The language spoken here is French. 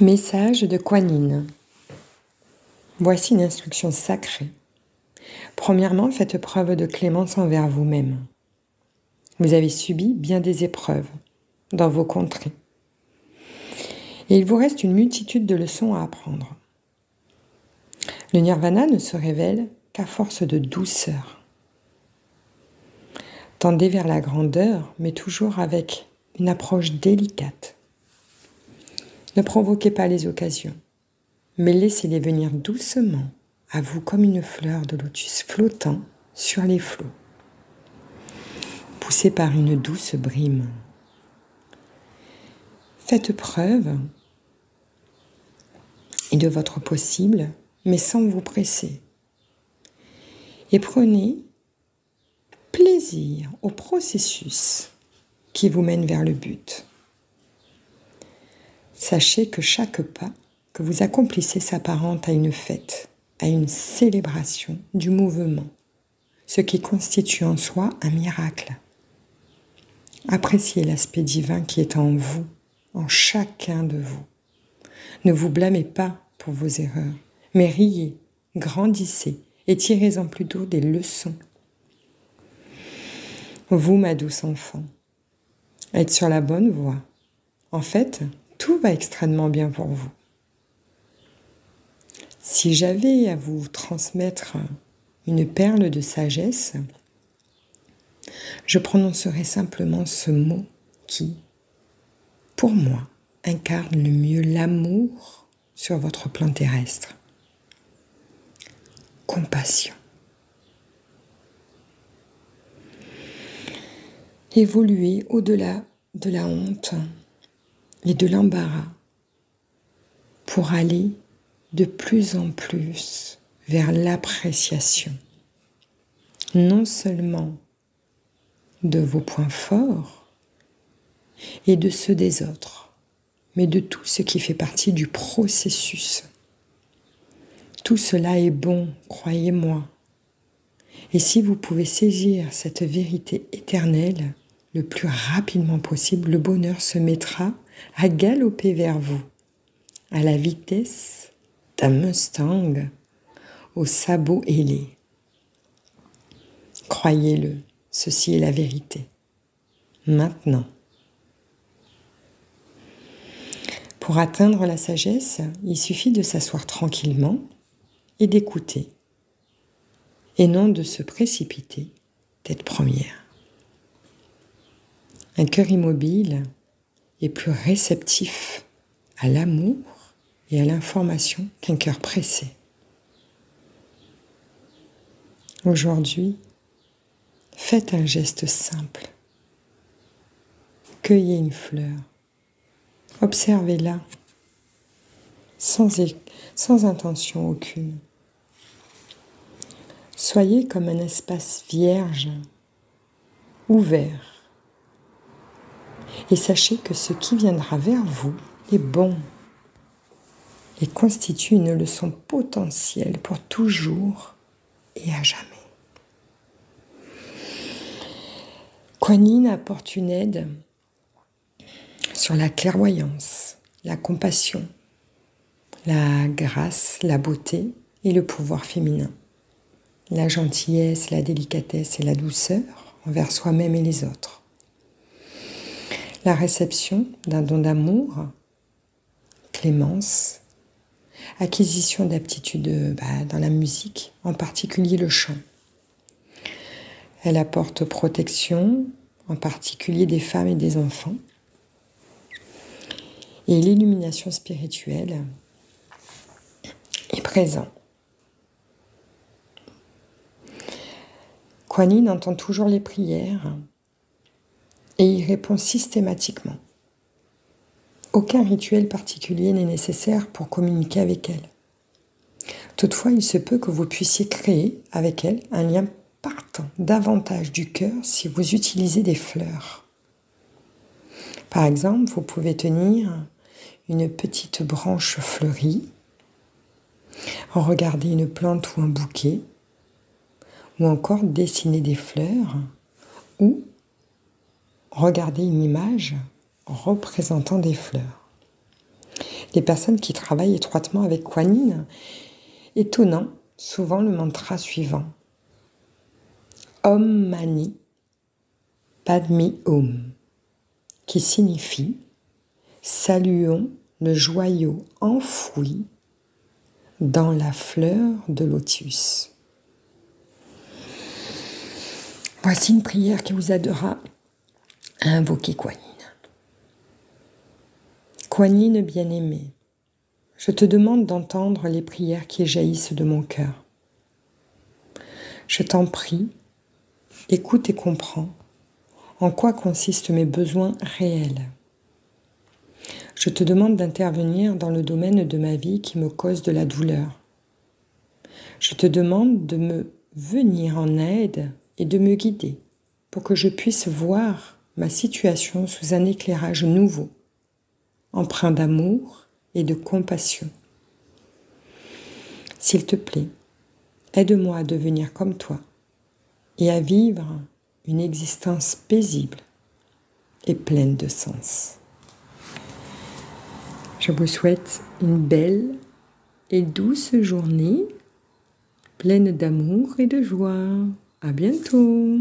Message de Kuan Yin. Voici une instruction sacrée. Premièrement, faites preuve de clémence envers vous-même. Vous avez subi bien des épreuves dans vos contrées. Et il vous reste une multitude de leçons à apprendre. Le nirvana ne se révèle qu'à force de douceur. Tendez vers la grandeur, mais toujours avec une approche délicate. Ne provoquez pas les occasions, mais laissez-les venir doucement à vous comme une fleur de lotus flottant sur les flots, poussée par une douce brime. Faites preuve et de votre possible, mais sans vous presser. Et prenez plaisir au processus qui vous mène vers le but. Sachez que chaque pas que vous accomplissez s'apparente à une fête, à une célébration du mouvement, ce qui constitue en soi un miracle. Appréciez l'aspect divin qui est en vous, en chacun de vous. Ne vous blâmez pas pour vos erreurs, mais riez, grandissez et tirez-en plutôt des leçons. Vous, ma douce enfant, êtes sur la bonne voie. En fait, tout va extrêmement bien pour vous. Si j'avais à vous transmettre une perle de sagesse, je prononcerais simplement ce mot qui, pour moi, incarne le mieux l'amour sur votre plan terrestre. Compassion. Évoluer au-delà de la honte et de l'embarras pour aller de plus en plus vers l'appréciation, non seulement de vos points forts et de ceux des autres, mais de tout ce qui fait partie du processus. Tout cela est bon, croyez-moi. Et si vous pouvez saisir cette vérité éternelle le plus rapidement possible, le bonheur se mettra à galoper vers vous, à la vitesse d'un Mustang aux sabots ailés. Croyez-le, ceci est la vérité. Maintenant. Pour atteindre la sagesse, il suffit de s'asseoir tranquillement et d'écouter, et non de se précipiter tête première. Un cœur immobile est plus réceptif à l'amour et à l'information qu'un cœur pressé. Aujourd'hui, faites un geste simple. Cueillez une fleur. Observez-la sans intention aucune. Soyez comme un espace vierge, ouvert. Et sachez que ce qui viendra vers vous est bon et constitue une leçon potentielle pour toujours et à jamais. Kuan Yin apporte une aide sur la clairvoyance, la compassion, la grâce, la beauté et le pouvoir féminin, la gentillesse, la délicatesse et la douceur envers soi-même et les autres. La réception d'un don d'amour, clémence, acquisition d'aptitudes dans la musique, en particulier le chant. Elle apporte protection, en particulier des femmes et des enfants. Et l'illumination spirituelle est présente. Kuan Yin entend toujours les prières et y répond systématiquement. Aucun rituel particulier n'est nécessaire pour communiquer avec elle. Toutefois, il se peut que vous puissiez créer avec elle un lien partant davantage du cœur si vous utilisez des fleurs. Par exemple, vous pouvez tenir une petite branche fleurie, regarder une plante ou un bouquet, ou encore dessiner des fleurs, ou regarder une image représentant des fleurs. Les personnes qui travaillent étroitement avec Kuan Yin, étonnant, souvent le mantra suivant. Om Mani Padme Hum, qui signifie saluons le joyau enfoui dans la fleur de lotus. Voici une prière qui vous aidera à invoquer Kuan Yin. Kuan Yin bien-aimé, je te demande d'entendre les prières qui jaillissent de mon cœur. Je t'en prie, écoute et comprends en quoi consistent mes besoins réels. Je te demande d'intervenir dans le domaine de ma vie qui me cause de la douleur. Je te demande de me venir en aide et de me guider pour que je puisse voir ma situation sous un éclairage nouveau, empreint d'amour et de compassion. S'il te plaît, aide-moi à devenir comme toi et à vivre une existence paisible et pleine de sens. Je vous souhaite une belle et douce journée, pleine d'amour et de joie. À bientôt!